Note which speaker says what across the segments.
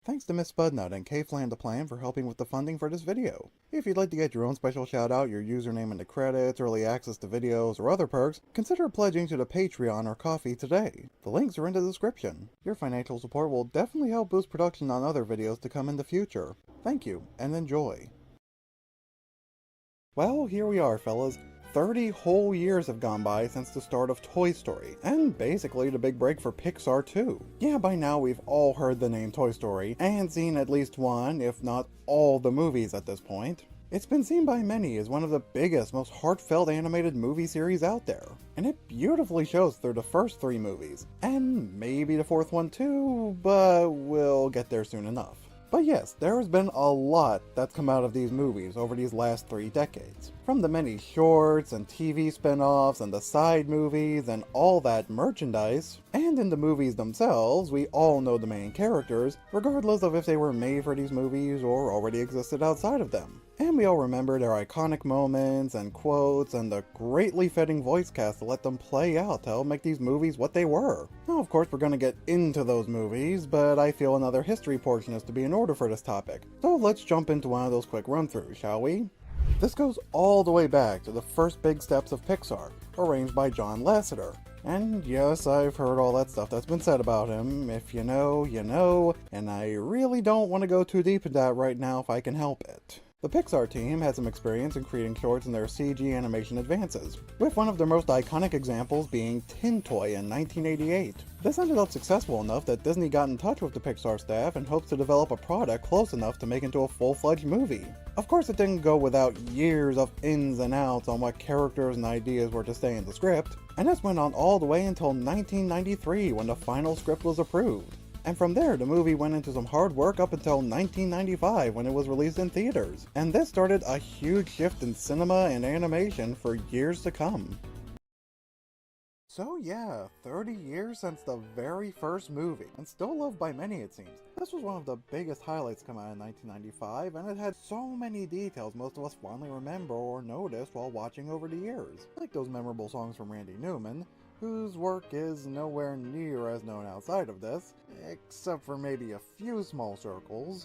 Speaker 1: Thanks to Miss Spudnut and KFlandThePlan for helping with the funding for this video. If you'd like to get your own special shout out, your username in the credits, early access to videos, or other perks, consider pledging to the Patreon or Ko-fi today. The links are in the description. Your financial support will definitely help boost production on other videos to come in the future. Thank you, and enjoy. Well, here we are, fellas. 30 whole years have gone by since the start of Toy Story, and basically the big break for Pixar too. Yeah, by now we've all heard the name Toy Story, and seen at least one, if not all the movies at this point. It's been seen by many as one of the biggest, most heartfelt animated movie series out there, and it beautifully shows through the first 3 movies, and maybe the 4th one too, but we'll get there soon enough. But yes, there has been a lot that's come out of these movies over these last 3 decades. From the many shorts and TV spin-offs and the side movies and all that merchandise. And in the movies themselves, we all know the main characters, regardless of if they were made for these movies or already existed outside of them. And we all remember their iconic moments and quotes and the greatly fitting voice cast to let them play out to help make these movies what they were. Now of course we're going to get into those movies, but I feel another history portion is to be in order for this topic. So let's jump into one of those quick run-throughs, shall we? This goes all the way back to the first big steps of Pixar, arranged by John Lasseter. And yes, I've heard all that stuff that's been said about him. If you know, you know, and I really don't want to go too deep into that right now if I can help it. The Pixar team had some experience in creating shorts in their CG animation advances, with one of their most iconic examples being Tin Toy in 1988. This ended up successful enough that Disney got in touch with the Pixar staff in hopes to develop a product close enough to make into a full-fledged movie. Of course, it didn't go without years of ins and outs on what characters and ideas were to stay in the script, and this went on all the way until 1993 when the final script was approved. And from there, the movie went into some hard work up until 1995 when it was released in theaters. And this started a huge shift in cinema and animation for years to come. So yeah, 30 years since the very first movie, and still loved by many it seems. This was one of the biggest highlights to come out in 1995, and it had so many details most of us fondly remember or noticed while watching over the years. Like those memorable songs from Randy Newman, whose work is nowhere near as known outside of this, except for maybe a few small circles.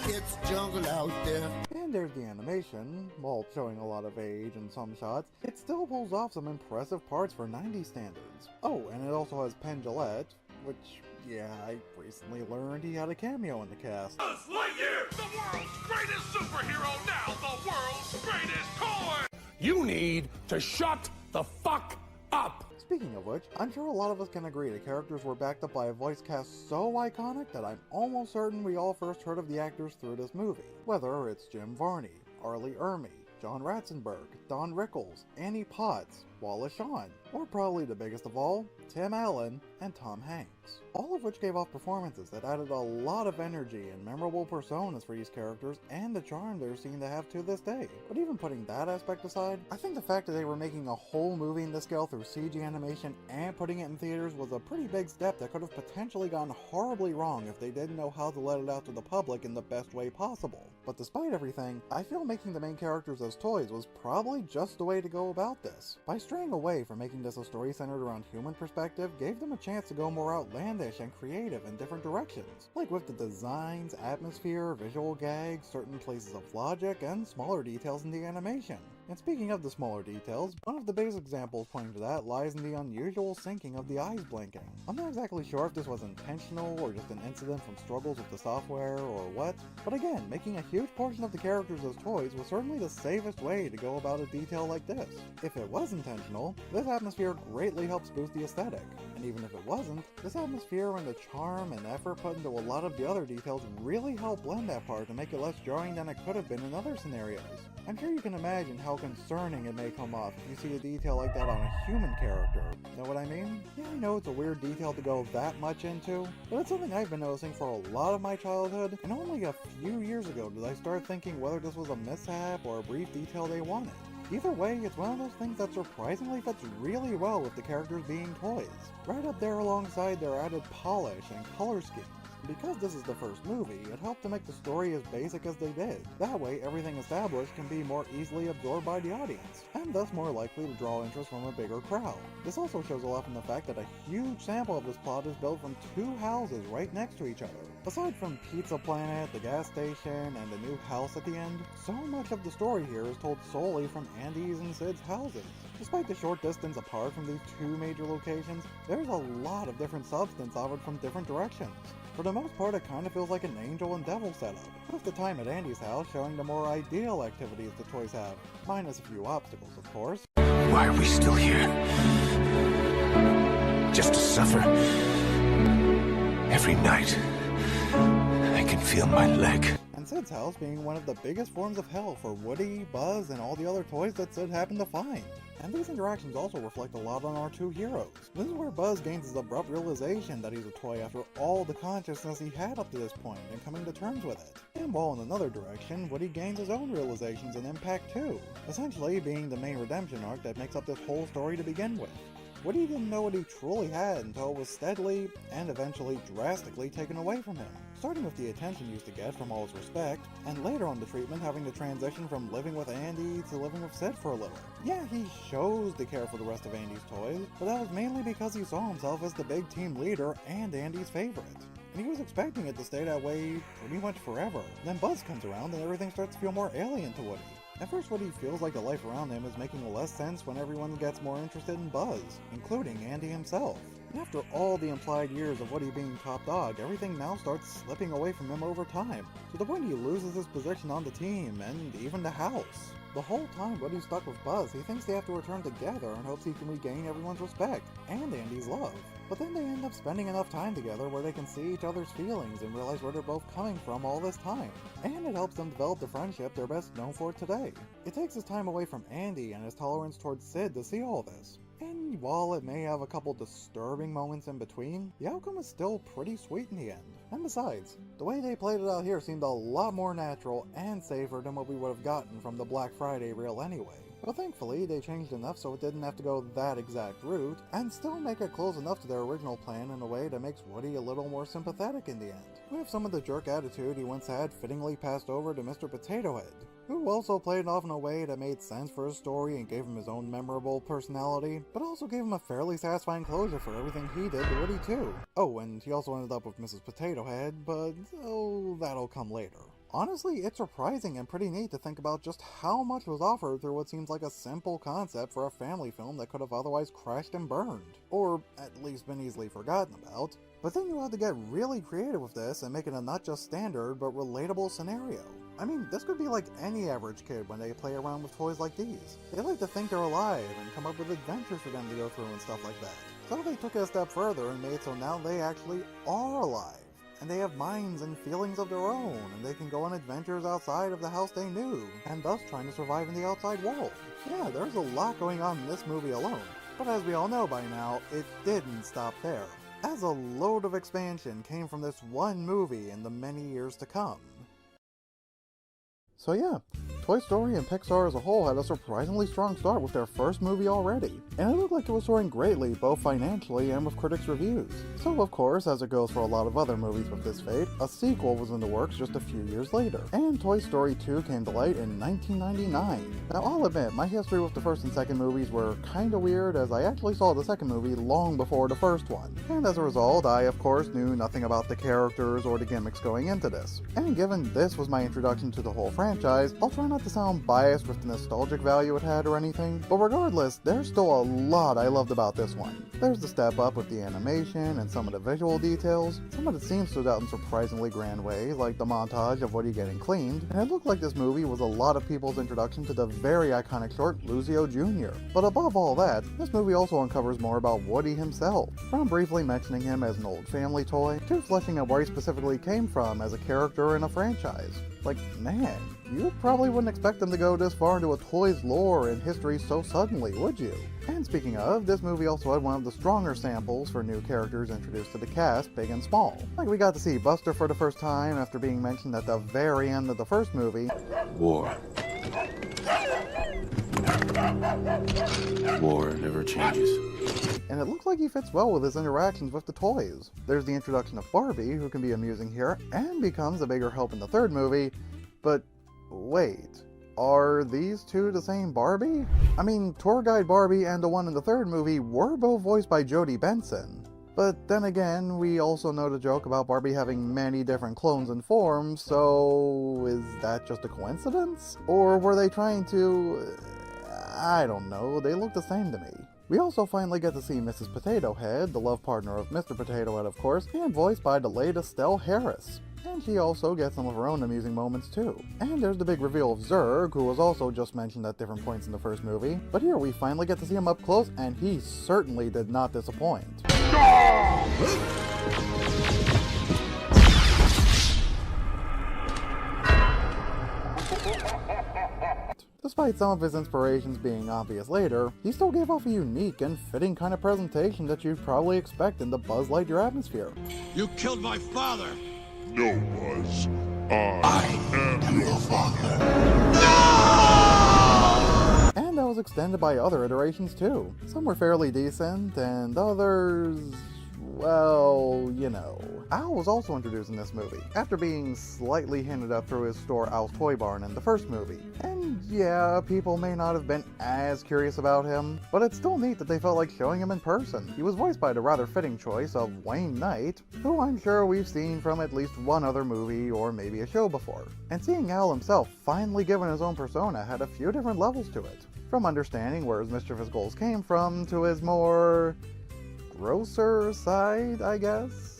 Speaker 2: It's jungle out there.
Speaker 1: And there's the animation. While showing a lot of age in some shots, it still pulls off some impressive parts for 90s standards. Oh, and it also has Penn Jillette, which, yeah, I recently learned he had a cameo in the cast.
Speaker 3: Buzz Lightyear, the world's greatest superhero, now the world's greatest toy! You need to shut the fuck up!
Speaker 1: Speaking of which, I'm sure a lot of us can agree the characters were backed up by a voice cast so iconic that I'm almost certain we all first heard of the actors through this movie. Whether it's Jim Varney, Arlie Ermey, John Ratzenberg, Don Rickles, Annie Potts, Wallace Shawn, or probably the biggest of all, Tim Allen and Tom Hanks. All of which gave off performances that added a lot of energy and memorable personas for these characters and the charm they're seen to have to this day. But even putting that aspect aside, I think the fact that they were making a whole movie in this scale through CG animation and putting it in theaters was a pretty big step that could have potentially gone horribly wrong if they didn't know how to let it out to the public in the best way possible. But despite everything, I feel making the main characters as toys was probably just the way to go about this. By straying away from making this a story centered around human perspective gave them a chance to go more outlandish and creative in different directions, like with the designs, atmosphere, visual gags, certain places of logic, and smaller details in the animation. And speaking of the smaller details, one of the biggest examples pointing to that lies in the unusual syncing of the eyes blinking. I'm not exactly sure if this was intentional or just an incident from struggles with the software or what, but again, making a huge portion of the characters as toys was certainly the safest way to go about a detail like this. If it was intentional, this atmosphere greatly helps boost the aesthetic, and even if it wasn't, this atmosphere and the charm and effort put into a lot of the other details really help blend that part to make it less jarring than it could have been in other scenarios. I'm sure you can imagine how concerning it may come off if you see a detail like that on a human character. Know what I mean? Yeah, I know it's a weird detail to go that much into, but it's something I've been noticing for a lot of my childhood, and only a few years ago did I start thinking whether this was a mishap or a brief detail they wanted. Either way, it's one of those things that surprisingly fits really well with the characters being toys, right up there alongside their added polish and color schemes. Because this is the first movie, it helped to make the story as basic as they did. That way, everything established can be more easily absorbed by the audience, and thus more likely to draw interest from a bigger crowd. This also shows a lot from the fact that a huge sample of this plot is built from two houses right next to each other. Aside from Pizza Planet, the gas station, and the new house at the end, so much of the story here is told solely from Andy's and Sid's houses. Despite the short distance apart from these two major locations, there's a lot of different substance offered from different directions. For the most part, it kind of feels like an angel and devil setup, with the time at Andy's house showing the more ideal activities the toys have, minus a few obstacles, of course.
Speaker 3: Why are we still here? Just to suffer? Every night, I can feel my leg.
Speaker 1: And Sid's house being one of the biggest forms of hell for Woody, Buzz, and all the other toys that Sid happened to find. And these interactions also reflect a lot on our two heroes. This is where Buzz gains his abrupt realization that he's a toy after all the consciousness he had up to this point and coming to terms with it. And while in another direction, Woody gains his own realizations and impact too, essentially being the main redemption arc that makes up this whole story to begin with. Woody didn't know what he truly had until it was steadily, and eventually drastically taken away from him. Starting with the attention he used to get from all his respect, and later on the treatment having to transition from living with Andy to living with Sid for a little. Yeah, he shows the care for the rest of Andy's toys, but that was mainly because he saw himself as the big team leader and Andy's favorite. And he was expecting it to stay that way pretty much forever. Then Buzz comes around and everything starts to feel more alien to Woody. At first, Woody feels like the life around him is making less sense when everyone gets more interested in Buzz, including Andy himself. And after all the implied years of Woody being top dog, everything now starts slipping away from him over time, to the point he loses his position on the team, and even the house. The whole time Woody's stuck with Buzz, he thinks they have to return together and hopes he can regain everyone's respect, and Andy's love. But then they end up spending enough time together where they can see each other's feelings and realize where they're both coming from all this time. And it helps them develop the friendship they're best known for today. It takes his time away from Andy and his tolerance towards Sid to see all this. And while it may have a couple disturbing moments in between, the outcome is still pretty sweet in the end. And besides, the way they played it out here seemed a lot more natural and safer than what we would have gotten from the Black Friday reel anyway. But thankfully, they changed enough so it didn't have to go that exact route, and still make it close enough to their original plan in a way that makes Woody a little more sympathetic in the end, with some of the jerk attitude he once had fittingly passed over to Mr. Potato Head, who also played it off in a way that made sense for his story and gave him his own memorable personality, but also gave him a fairly satisfying closure for everything he did to Woody too. Oh, and he also ended up with Mrs. Potato Head, but that'll come later. Honestly, it's surprising and pretty neat to think about just how much was offered through what seems like a simple concept for a family film that could have otherwise crashed and burned, or at least been easily forgotten about. But then you had to get really creative with this and make it a not just standard, but relatable scenario. I mean, this could be like any average kid when they play around with toys like these. They like to think they're alive and come up with adventures for them to go through and stuff like that. So they took it a step further and made it so now they actually are alive. And they have minds and feelings of their own, and they can go on adventures outside of the house they knew, and thus trying to survive in the outside world. Yeah, there's a lot going on in this movie alone, but as we all know by now, it didn't stop there, as a load of expansion came from this one movie in the many years to come. So yeah, Toy Story and Pixar as a whole had a surprisingly strong start with their first movie already, and it looked like it was soaring greatly both financially and with critics' reviews. So of course, as it goes for a lot of other movies with this fate, a sequel was in the works just a few years later, and Toy Story 2 came to light in 1999. Now I'll admit, my history with the first and second movies were kinda weird, as I actually saw the second movie long before the first one, and as a result, I of course knew nothing about the characters or the gimmicks going into this. And given this was my introduction to the whole franchise, I'll try not to sound biased with the nostalgic value it had or anything, but regardless, there's still a lot I loved about this one. There's the step up with the animation and some of the visual details. Some of the scenes stood out in surprisingly grand ways, like the montage of Woody getting cleaned, and it looked like this movie was a lot of people's introduction to the very iconic short Lucio Jr. But above all that, this movie also uncovers more about Woody himself, from briefly mentioning him as an old family toy, to fleshing out where he specifically came from as a character in a franchise. Like, man, you probably wouldn't expect them to go this far into a toy's lore and history so suddenly, would you? And speaking of, this movie also had one of the stronger samples for new characters introduced to the cast, big and small. Like, we got to see Buster for the first time after being mentioned at the very end of the first movie.
Speaker 4: War. War never changes.
Speaker 1: And it looks like he fits well with his interactions with the toys. There's the introduction of Barbie, who can be amusing here, and becomes a bigger help in the third movie, but wait, are these two the same Barbie? I mean, Tour Guide Barbie and the one in the third movie were both voiced by Jodie Benson. But then again, we also know the joke about Barbie having many different clones and forms, so is that just a coincidence? Or were they trying to... I don't know, they look the same to me. We also finally get to see Mrs. Potato Head, the love partner of Mr. Potato Head of course, and voiced by the late Estelle Harris. And she also gets some of her own amusing moments too. And there's the big reveal of Zurg, who was also just mentioned at different points in the first movie. But here we finally get to see him up close, and he certainly did not disappoint. Despite some of his inspirations being obvious later, he still gave off a unique and fitting kind of presentation that you'd probably expect in the Buzz Lightyear atmosphere.
Speaker 3: You killed my father!
Speaker 4: No, Buzz. I am your father.
Speaker 1: And that was extended by other iterations too. Some were fairly decent, and others... well, you know. Al was also introduced in this movie, after being slightly hinted at through his store Al's Toy Barn in the first movie. And yeah, people may not have been as curious about him, but it's still neat that they felt like showing him in person. He was voiced by the rather fitting choice of Wayne Knight, who I'm sure we've seen from at least one other movie or maybe a show before. And seeing Al himself finally given his own persona had a few different levels to it. From understanding where his mischievous goals came from to his more... grosser side, I guess?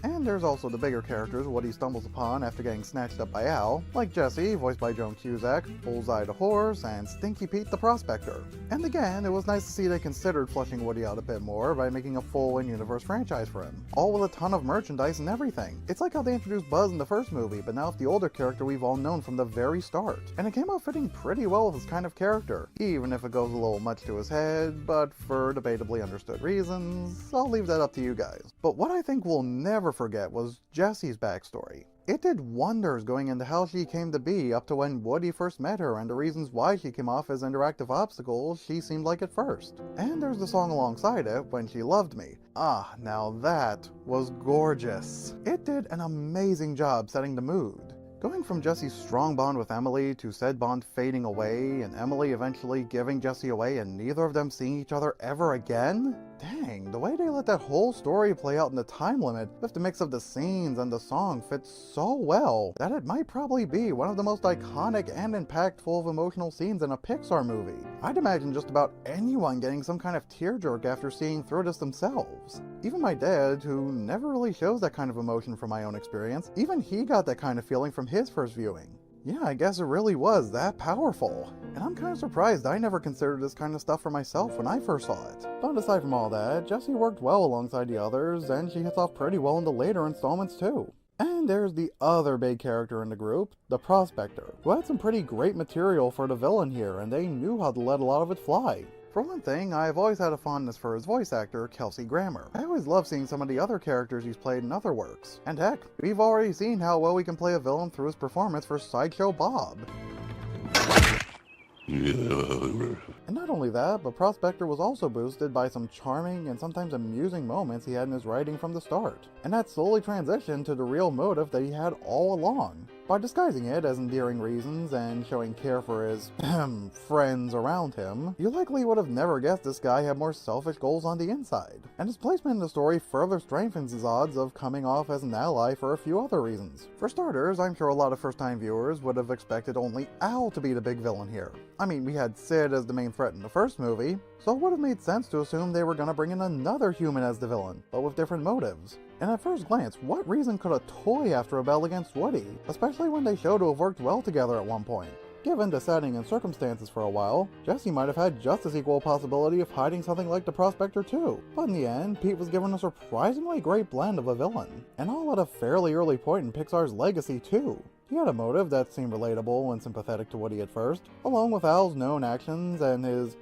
Speaker 1: And there's also the bigger characters what he stumbles upon after getting snatched up by Al, like Jessie, voiced by Joan Cusack, Bullseye the Horse, and Stinky Pete the Prospector. And again, it was nice to see they considered fleshing Woody out a bit more by making a full in-universe franchise for him, all with a ton of merchandise and everything. It's like how they introduced Buzz in the first movie, but now it's the older character we've all known from the very start. And it came out fitting pretty well with his kind of character, even if it goes a little much to his head, but for debatably understood reasons, I'll leave that up to you guys. But what I think we'll never forget was Jessie's backstory. It did wonders going into how she came to be up to when Woody first met her and the reasons why she came off as interactive obstacles she seemed like at first. And there's the song alongside it, When She Loved Me. Ah, now that was gorgeous. It did an amazing job setting the mood. Going from Jessie's strong bond with Emily to said bond fading away and Emily eventually giving Jessie away and neither of them seeing each other ever again? Dang, the way they let that whole story play out in the time limit with the mix of the scenes and the song fits so well that it might probably be one of the most iconic and impactful of emotional scenes in a Pixar movie. I'd imagine just about anyone getting some kind of tearjerk after seeing through this themselves. Even my dad, who never really shows that kind of emotion from my own experience, even he got that kind of feeling from his first viewing. Yeah, I guess it really was that powerful. And I'm kind of surprised I never considered this kind of stuff for myself when I first saw it. But aside from all that, Jessie worked well alongside the others, and she hits off pretty well in the later installments too. And there's the other big character in the group, the Prospector, who had some pretty great material for the villain here, and they knew how to let a lot of it fly. For one thing, I've always had a fondness for his voice actor, Kelsey Grammer. I always love seeing some of the other characters he's played in other works. And heck, we've already seen how well he can play a villain through his performance for Sideshow Bob. And not only that, but Prospector was also boosted by some charming and sometimes amusing moments he had in his writing from the start. And that slowly transitioned to the real motive that he had all along. By disguising it as endearing reasons and showing care for his friends around him, you likely would have never guessed this guy had more selfish goals on the inside. And his placement in the story further strengthens his odds of coming off as an ally for a few other reasons. For starters, I'm sure a lot of first-time viewers would have expected only Al to be the big villain here. I mean, we had Sid as the main threat in the first movie, so it would have made sense to assume they were gonna bring in another human as the villain, but with different motives. And at first glance, what reason could a toy have to rebel against Woody, especially when they show to have worked well together at one point? Given the setting and circumstances for a while, Jessie might have had just as equal a possibility of hiding something like the Prospector too. But in the end, Pete was given a surprisingly great blend of a villain, and all at a fairly early point in Pixar's legacy too. He had a motive that seemed relatable and sympathetic to Woody at first, along with Al's known actions and his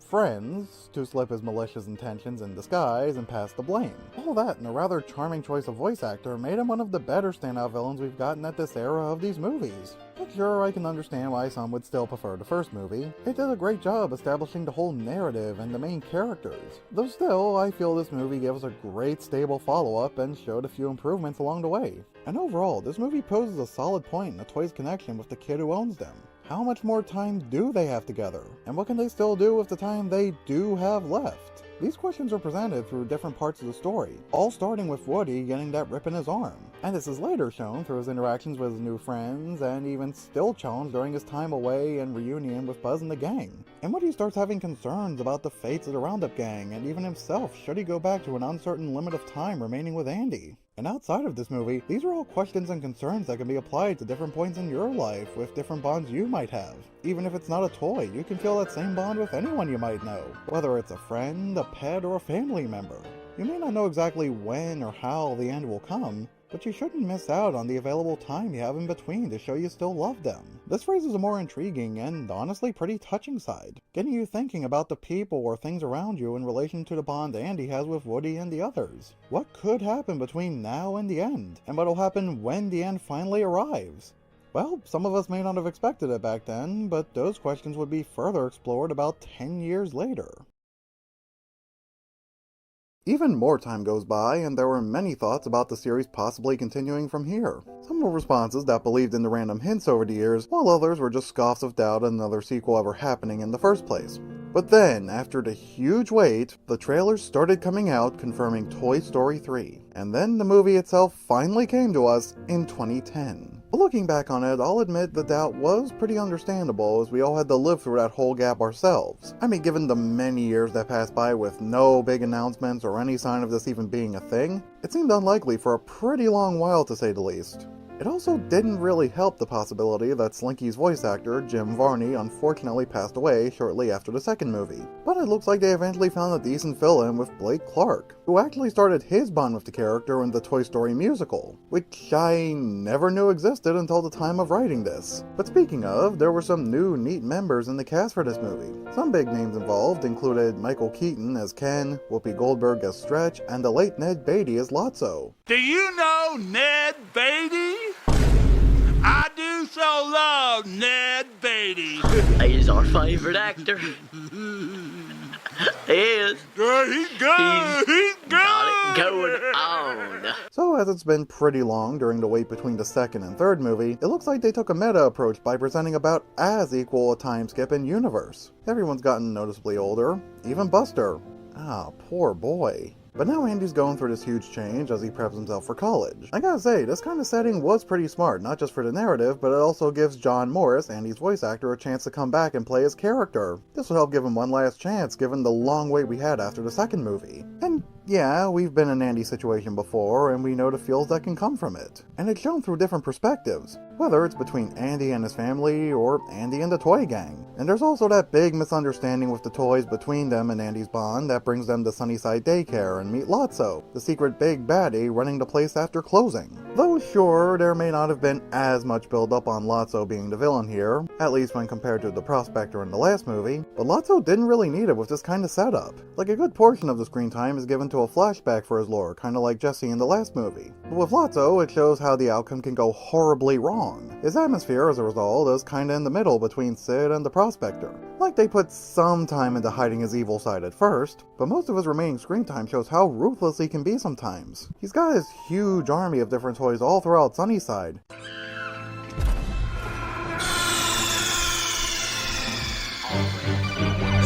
Speaker 1: friends to slip his malicious intentions in disguise and pass the blame. All that and a rather charming choice of voice actor made him one of the better standout villains we've gotten at this era of these movies. But sure, I can understand why some would still prefer the first movie. It did a great job establishing the whole narrative and the main characters. Though still, I feel this movie gave us a great stable follow-up and showed a few improvements along the way. And overall, this movie poses a solid point in the toy's connection with the kid who owns them. How much more time do they have together? And what can they still do with the time they do have left? These questions are presented through different parts of the story, all starting with Woody getting that rip in his arm. And this is later shown through his interactions with his new friends, and even still challenged during his time away and reunion with Buzz and the gang. And Woody starts having concerns about the fates of the Roundup gang, and even himself should he go back to an uncertain limit of time remaining with Andy. And outside of this movie, these are all questions and concerns that can be applied to different points in your life with different bonds you might have. Even if it's not a toy, you can feel that same bond with anyone you might know, whether it's a friend, a pet, or a family member. You may not know exactly when or how the end will come, but you shouldn't miss out on the available time you have in between to show you still love them. This raises a more intriguing and honestly pretty touching side, getting you thinking about the people or things around you in relation to the bond Andy has with Woody and the others. What could happen between now and the end, and what'll happen when the end finally arrives? Well, some of us may not have expected it back then, but those questions would be further explored about 10 years later. Even more time goes by, and there were many thoughts about the series possibly continuing from here. Some were responses that believed in the random hints over the years, while others were just scoffs of doubt at another sequel ever happening in the first place. But then, after the huge wait, the trailers started coming out confirming Toy Story 3, and then the movie itself finally came to us in 2010. But looking back on it, I'll admit the doubt was pretty understandable, as we all had to live through that whole gap ourselves. I mean, given the many years that passed by with no big announcements or any sign of this even being a thing, it seemed unlikely for a pretty long while to say the least. It also didn't really help the possibility that Slinky's voice actor, Jim Varney, unfortunately passed away shortly after the second movie. But it looks like they eventually found a decent fill-in with Blake Clark, who actually started his bond with the character in the Toy Story musical, which I never knew existed until the time of writing this. But speaking of, there were some new neat members in the cast for this movie. Some big names involved included Michael Keaton as Ken, Whoopi Goldberg as Stretch, and the late Ned Beatty as Lotso.
Speaker 5: Do you know Ned Beatty? I do so love Ned Beatty.
Speaker 6: He's our favorite actor. He is.
Speaker 5: He's good. He's good.
Speaker 6: Got it going on.
Speaker 1: So as it's been pretty long during the wait between the second and third movie, it looks like they took a meta approach by presenting about as equal a time skip in universe. Everyone's gotten noticeably older, even Buster. Ah, poor boy. But now Andy's going through this huge change as he preps himself for college. I gotta say, this kind of setting was pretty smart, not just for the narrative, but it also gives John Morris, Andy's voice actor, a chance to come back and play his character. This will help give him one last chance, given the long wait we had after the second movie. And yeah, we've been in Andy's situation before, and we know the feels that can come from it. And it's shown through different perspectives, whether it's between Andy and his family, or Andy and the toy gang. And there's also that big misunderstanding with the toys between them and Andy's bond that brings them to Sunnyside Daycare and meet Lotso, the secret big baddie running the place after closing. Though sure, there may not have been as much build up on Lotso being the villain here, at least when compared to the Prospector in the last movie, but Lotso didn't really need it with this kind of setup. Like, a good portion of the screen time is given to a flashback for his lore, kinda like Jesse in the last movie. But with Lotso, it shows how the outcome can go horribly wrong. His atmosphere, as a result, is kinda in the middle between Sid and the Prospector. Like, they put some time into hiding his evil side at first, but most of his remaining screen time shows how ruthless he can be sometimes. He's got his huge army of different toys all throughout Sunnyside.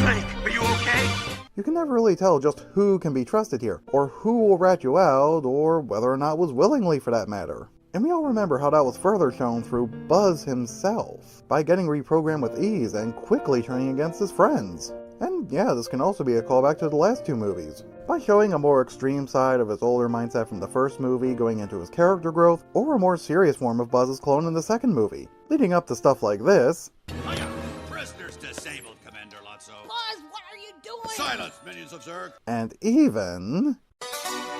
Speaker 5: Blake, are you okay?
Speaker 1: You can never really tell just who can be trusted here, or who will rat you out, or whether or not was willingly for that matter. And we all remember how that was further shown through Buzz himself, by getting reprogrammed with ease and quickly turning against his friends. And yeah, this can also be a callback to the last two movies, by showing a more extreme side of his older mindset from the first movie going into his character growth, or a more serious form of Buzz's clone in the second movie, leading up to stuff like this.
Speaker 7: Prisoners disabled, Commander Lotso.
Speaker 8: Buzz, what are you doing?
Speaker 7: Silence, minions of Zurg.
Speaker 1: And even...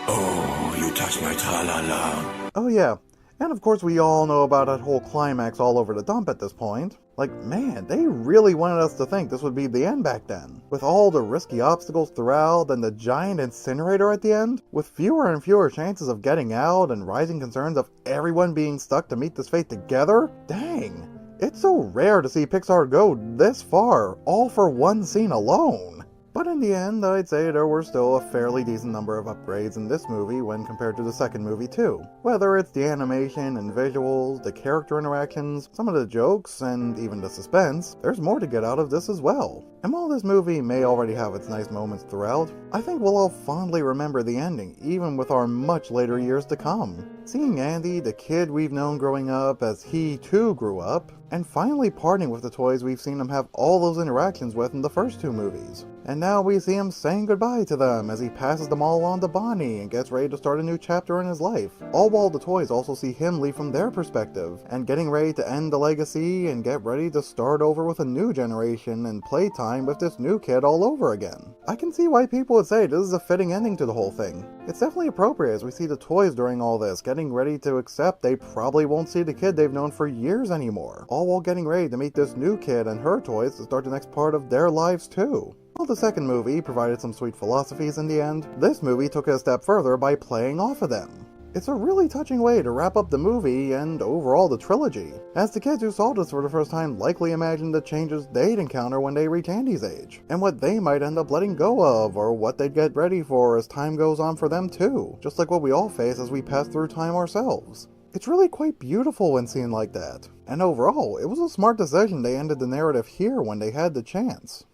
Speaker 7: Oh, you touched my tra-la-la.
Speaker 1: oh yeah, and of course we all know about that whole climax all over the dump at this point. Like, man, they really wanted us to think this would be the end back then. With all the risky obstacles throughout and the giant incinerator at the end, with fewer and fewer chances of getting out and rising concerns of everyone being stuck to meet this fate together? Dang, it's so rare to see Pixar go this far, all for one scene alone. But in the end, I'd say there were still a fairly decent number of upgrades in this movie when compared to the second movie too. Whether it's the animation and visuals, the character interactions, some of the jokes, and even the suspense, there's more to get out of this as well. And while this movie may already have its nice moments throughout, I think we'll all fondly remember the ending, even with our much later years to come. Seeing Andy, the kid we've known growing up as he too grew up, and finally parting with the toys we've seen him have all those interactions with in the first two movies. And now we see him saying goodbye to them as he passes them all on to Bonnie and gets ready to start a new chapter in his life. All while the toys also see him leave from their perspective, and getting ready to end the legacy and get ready to start over with a new generation and playtime with this new kid all over again. I can see why people would say this is a fitting ending to the whole thing. It's definitely appropriate as we see the toys during all this, getting ready to accept they probably won't see the kid they've known for years anymore, all while getting ready to meet this new kid and her toys to start the next part of their lives too. While the second movie provided some sweet philosophies in the end, this movie took it a step further by playing off of them. It's a really touching way to wrap up the movie and overall the trilogy, as the kids who saw this for the first time likely imagined the changes they'd encounter when they reach Andy's age, and what they might end up letting go of, or what they'd get ready for as time goes on for them too, just like what we all face as we pass through time ourselves. It's really quite beautiful when seen like that, and overall, it was a smart decision they ended the narrative here when they had the chance.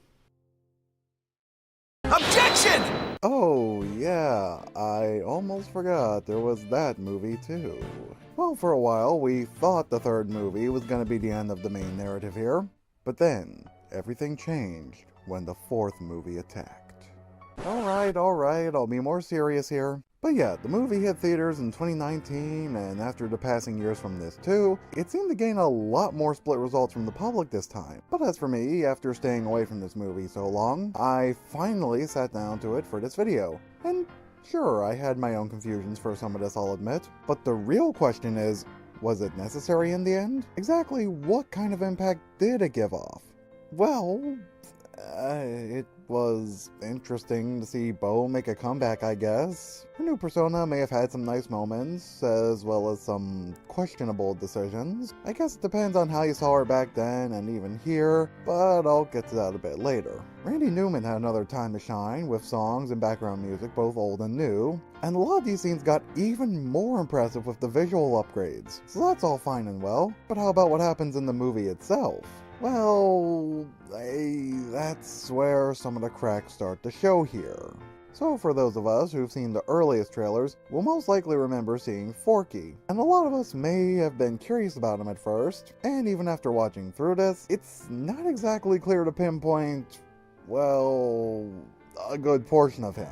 Speaker 5: Objection!
Speaker 1: Oh yeah, I almost forgot there was that movie too. Well, for a while we thought the third movie was going to be the end of the main narrative here, but then everything changed when the fourth movie attacked. Alright, I'll be more serious here. But yeah, the movie hit theaters in 2019, and after the passing years from this too, it seemed to gain a lot more split results from the public this time. But as for me, after staying away from this movie so long, I finally sat down to it for this video. And sure, I had my own confusions for some of this, I'll admit. But the real question is, was it necessary in the end? Exactly what kind of impact did it give off? Well, it was interesting to see Bo make a comeback, I guess. Her new persona may have had some nice moments, as well as some questionable decisions. I guess it depends on how you saw her back then and even here, but I'll get to that a bit later. Randy Newman had another time to shine, with songs and background music both old and new, and a lot of these scenes got even more impressive with the visual upgrades. So that's all fine and well, but how about what happens in the movie itself? Well, that's where some of the cracks start to show here. So for those of us who've seen the earliest trailers, we'll most likely remember seeing Forky, and a lot of us may have been curious about him at first, and even after watching through this, it's not exactly clear to pinpoint, well, a good portion of him.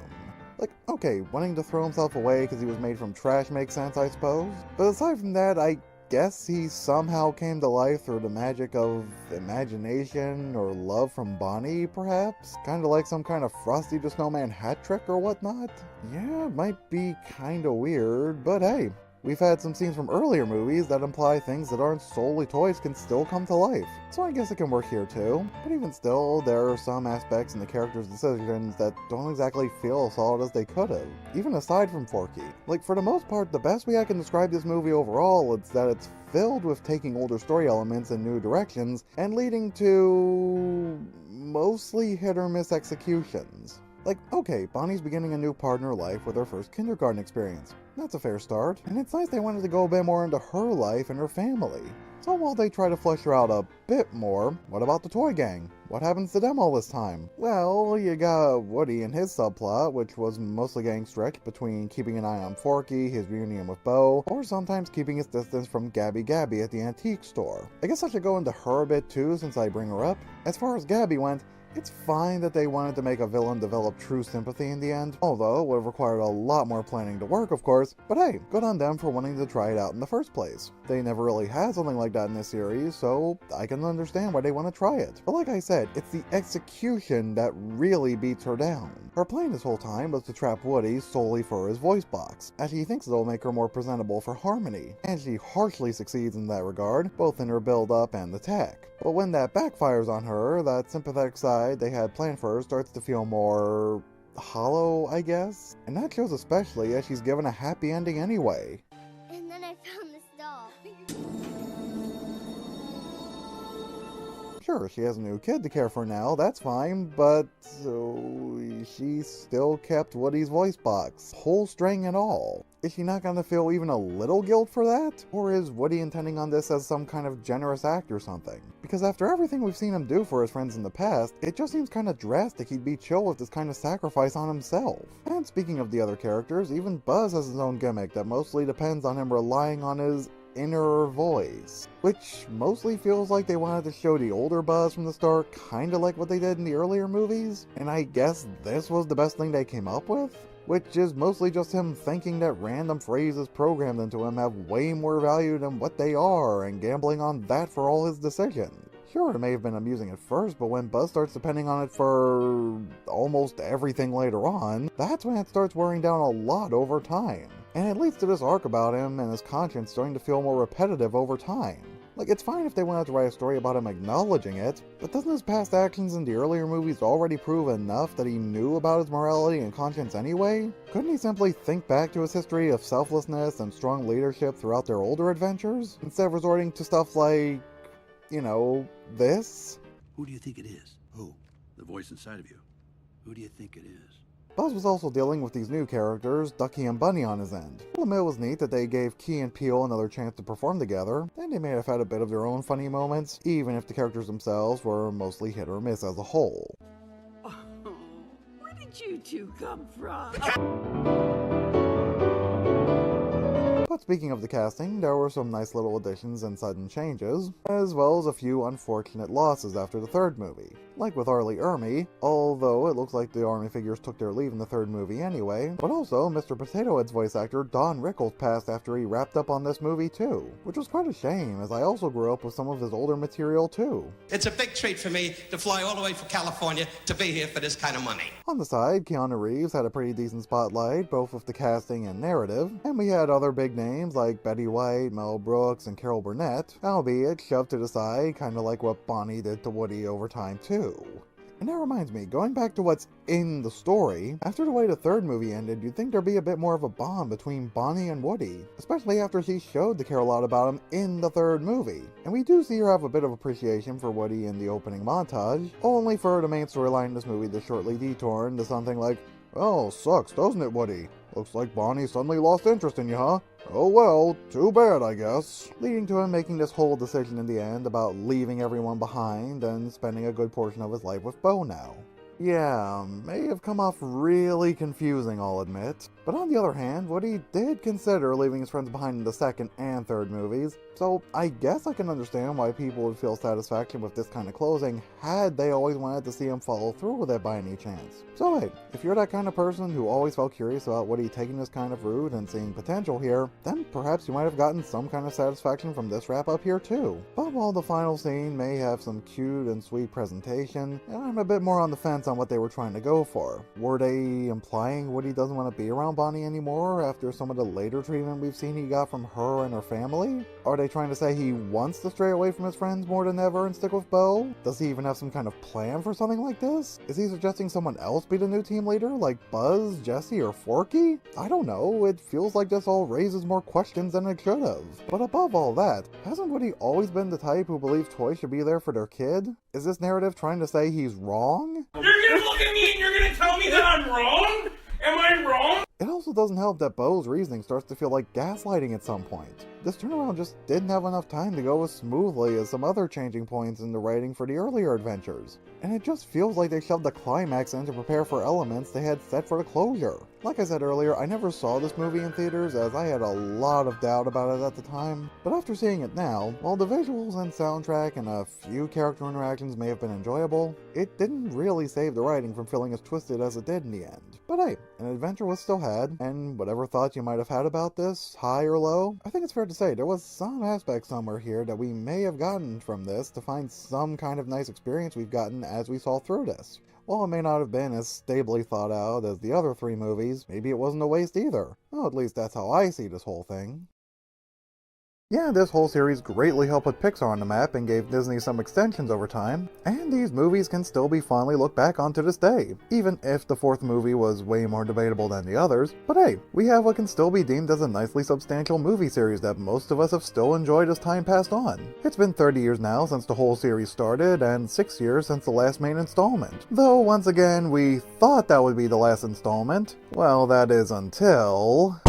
Speaker 1: Like, okay, wanting to throw himself away because he was made from trash makes sense, I suppose, but aside from that, I guess he somehow came to life through the magic of imagination or love from Bonnie, perhaps? Kinda like some kind of Frosty the Snowman hat trick or whatnot? Yeah, it might be kinda weird, but hey, we've had some scenes from earlier movies that imply things that aren't solely toys can still come to life, so I guess it can work here too. But even still, there are some aspects in the character's decisions that don't exactly feel as solid as they could have, even aside from Forky. Like, for the most part, the best way I can describe this movie overall is that it's filled with taking older story elements in new directions and leading to mostly hit or miss executions. Like, okay, Bonnie's beginning a new part in her life with her first kindergarten experience. That's a fair start, and it's nice they wanted to go a bit more into her life and her family. So while they try to flesh her out a bit more, what about the toy gang? What happens to them all this time? Well, you got Woody and his subplot, which was mostly getting stretched between keeping an eye on Forky, his reunion with Bo, or sometimes keeping his distance from Gabby at the antique store. I guess I should go into her a bit too since I bring her up. As far as Gabby went, It's fine that they wanted to make a villain develop true sympathy in the end, although it would have required a lot more planning to work, of course, but hey, good on them for wanting to try it out in the first place. They never really had something like that in this series, so I can understand why they want to try it. But like I said, it's the execution that really beats her down. Her plan this whole time was to trap Woody solely for his voice box, as she thinks it'll make her more presentable for Harmony, and she harshly succeeds in that regard, both in her build-up and attack. But when that backfires on her, that sympathetic side they had planned for her starts to feel more hollow, I guess? And that shows especially as she's given a happy ending anyway.
Speaker 9: And then I found this doll.
Speaker 1: Sure, she has a new kid to care for now, that's fine, but she still kept Woody's voice box, whole string and all. Is she not gonna feel even a little guilt for that? Or is Woody intending on this as some kind of generous act or something? Because after everything we've seen him do for his friends in the past, it just seems kinda drastic he'd be chill with this kind of sacrifice on himself. And speaking of the other characters, even Buzz has his own gimmick that mostly depends on him relying on his inner voice, which mostly feels like they wanted to show the older Buzz from the start, kinda like what they did in the earlier movies, and I guess this was the best thing they came up with? Which is mostly just him thinking that random phrases programmed into him have way more value than what they are, and gambling on that for all his decisions. Sure, it may have been amusing at first, but when Buzz starts depending on it for almost everything later on, that's when it starts wearing down a lot over time. And it leads to this arc about him and his conscience starting to feel more repetitive over time. Like, it's fine if they wanted to write a story about him acknowledging it, but doesn't his past actions in the earlier movies already prove enough that he knew about his morality and conscience anyway? Couldn't he simply think back to his history of selflessness and strong leadership throughout their older adventures, instead of resorting to stuff like, you know, this?
Speaker 7: Who do you think it is? Who? The voice inside of you. Who do you think it is?
Speaker 1: Buzz was also dealing with these new characters, Ducky and Bunny, on his end. I'll admit it was neat that they gave Key and Peele another chance to perform together, and they may have had a bit of their own funny moments, even if the characters themselves were mostly hit or miss as a whole.
Speaker 8: Oh, where did you two come from?
Speaker 1: But speaking of the casting, there were some nice little additions and sudden changes, as well as a few unfortunate losses after the third movie. Like with Arlie Ermy, although it looks like the Army figures took their leave in the third movie anyway, but also Mr. Potato Head's voice actor Don Rickles passed after he wrapped up on this movie too, which was quite a shame as I also grew up with some of his older material too.
Speaker 10: It's a big treat for me to fly all the way from California to be here for this kind of money.
Speaker 1: On the side, Keanu Reeves had a pretty decent spotlight, both with the casting and narrative, and we had other big names like Betty White, Mel Brooks, and Carol Burnett, albeit shoved to the side, kinda like what Bonnie did to Woody over time too. And that reminds me, going back to what's in the story, after the way the third movie ended, you'd think there'd be a bit more of a bond between Bonnie and Woody, especially after she showed to care a lot about him in the third movie. And we do see her have a bit of appreciation for Woody in the opening montage, only for the main storyline in this movie to shortly detour into something like, "Oh, sucks, doesn't it, Woody? Looks like Bonnie suddenly lost interest in you, huh? Oh well, too bad, I guess." Leading to him making this whole decision in the end about leaving everyone behind and spending a good portion of his life with Bo now. Yeah, may have come off really confusing, I'll admit. But on the other hand, Woody did consider leaving his friends behind in the second and third movies, so I guess I can understand why people would feel satisfaction with this kind of closing had they always wanted to see him follow through with it by any chance. So hey, if you're that kind of person who always felt curious about Woody taking this kind of route and seeing potential here, then perhaps you might have gotten some kind of satisfaction from this wrap up here too. But while the final scene may have some cute and sweet presentation, I'm a bit more on the fence on what they were trying to go for. Were they implying Woody doesn't want to be around Bonnie anymore after some of the later treatment we've seen he got from her and her family? Are they trying to say he wants to stray away from his friends more than ever and stick with Bo? Does he even have some kind of plan for something like this? Is he suggesting someone else be the new team leader, like Buzz, Jesse, or Forky? I don't know, it feels like this all raises more questions than it should have. But above all that, hasn't Woody always been the type who believes toys should be there for their kid? Is this narrative trying to say he's wrong?
Speaker 3: You're gonna look at me and you're gonna tell me that I'm wrong? Am I wrong?
Speaker 1: It also doesn't help that Bo's reasoning starts to feel like gaslighting at some point. This turnaround just didn't have enough time to go as smoothly as some other changing points in the writing for the earlier adventures, and it just feels like they shoved the climax in to prepare for elements they had set for the closure. Like I said earlier, I never saw this movie in theaters as I had a lot of doubt about it at the time, but after seeing it now, while the visuals and soundtrack and a few character interactions may have been enjoyable, it didn't really save the writing from feeling as twisted as it did in the end. But hey, an adventure was still had, and whatever thoughts you might have had about this, high or low, I think it's fair to say there was some aspect somewhere here that we may have gotten from this to find some kind of nice experience we've gotten as we saw through this. While it may not have been as stably thought out as the other three movies, maybe it wasn't a waste either. Well, at least that's how I see this whole thing. Yeah, this whole series greatly helped put Pixar on the map and gave Disney some extensions over time, and these movies can still be fondly looked back on to this day, even if the fourth movie was way more debatable than the others. But hey, we have what can still be deemed as a nicely substantial movie series that most of us have still enjoyed as time passed on. It's been 30 years now since the whole series started, and 6 years since the last main installment. Though, once again, we thought that would be the last installment. Well, that is until...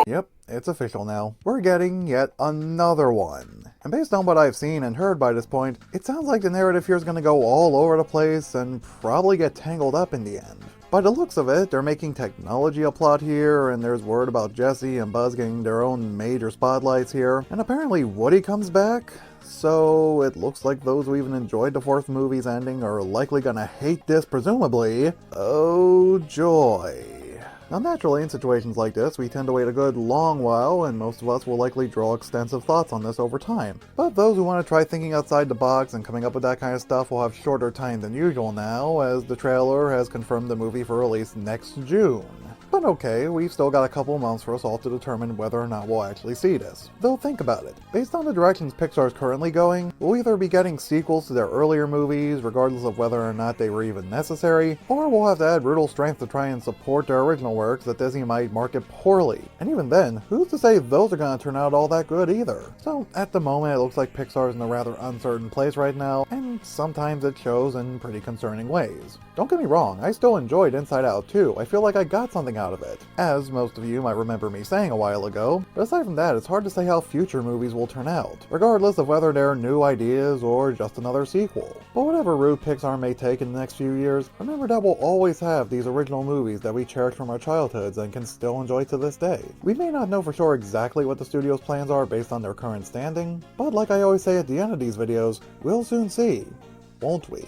Speaker 1: Yep, it's official now. We're getting yet another one. And based on what I've seen and heard by this point, it sounds like the narrative here is going to go all over the place and probably get tangled up in the end. By the looks of it, they're making technology a plot here, and there's word about Jesse and Buzz getting their own major spotlights here, and apparently Woody comes back. So it looks like those who even enjoyed the fourth movie's ending are likely gonna hate this, presumably. Oh joy. Now naturally, in situations like this, we tend to wait a good long while, and most of us will likely draw extensive thoughts on this over time. But those who want to try thinking outside the box and coming up with that kind of stuff will have shorter time than usual now, as the trailer has confirmed the movie for release next June. But okay, we've still got a couple months for us all to determine whether or not we'll actually see this. Though think about it, based on the directions Pixar is currently going, we'll either be getting sequels to their earlier movies, regardless of whether or not they were even necessary, or we'll have to add brutal strength to try and support their original works that Disney might market poorly. And even then, who's to say those are going to turn out all that good either? So at the moment it looks like Pixar is in a rather uncertain place right now, and sometimes it shows in pretty concerning ways. Don't get me wrong, I still enjoyed Inside Out 2. I feel like I got something out of it, as most of you might remember me saying a while ago, but aside from that, it's hard to say how future movies will turn out, regardless of whether they're new ideas or just another sequel. But whatever route Pixar may take in the next few years, remember that we'll always have these original movies that we cherish from our childhoods and can still enjoy to this day. We may not know for sure exactly what the studio's plans are based on their current standing, but like I always say at the end of these videos, we'll soon see, won't we?